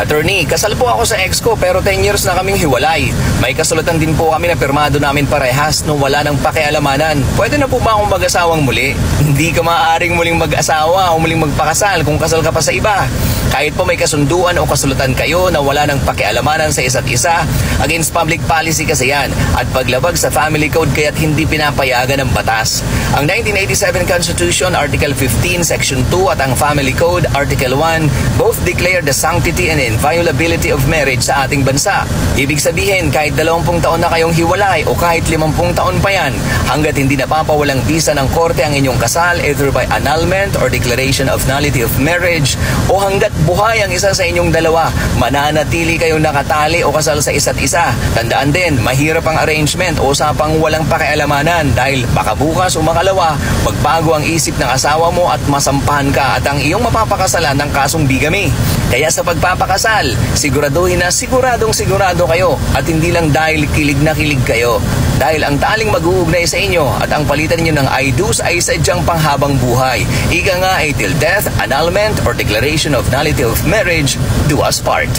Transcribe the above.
Attorney, kasal po ako sa ex ko pero 10 years na kaming hiwalay. May kasulatan din po kami na pirmado namin parehas nung wala nang pakialamanan. Pwede na po ba akong mag-asawang muli? Hindi ka maaaring muling mag-asawa o muling magpakasal kung kasal ka pa sa iba. Kahit po may kasunduan o kasulatan kayo na wala nang pakialamanan sa isa't isa, against public policy kasi yan at paglabag sa family code kaya't hindi pinapayagan ng batas. Ang 1987 Constitution, Article 15, Section 2 at ang Family Code, Article 1, both declare the sanctity and inviolability of marriage sa ating bansa. Ibig sabihin, kahit 20 taon na kayong hiwalay o kahit 50 taon pa yan, hanggat hindi napapawalang bisa ng korte ang inyong kasal either by annulment or declaration of nullity of marriage o hanggat buhay ang isa sa inyong dalawa, mananatili kayong nakatali o kasal sa isa't isa. Tandaan din, mahirap ang arrangement o usapang walang pakialamanan dahil baka bukas o makalawa, magbago ang isip ng asawa mo at masampahan ka at ang iyong mapapakasalan ng kasong bigamy. Kaya sa pagpapakasal, siguraduhin na siguradong sigurado kayo at hindi lang dahil kilig na kilig kayo. Dahil ang taling mag-uugnay sa inyo at ang palitan ninyo ng I do's ay sadyang panghabang buhay. Ika nga ay till death, annulment, or declaration of nullity of marriage, do us part.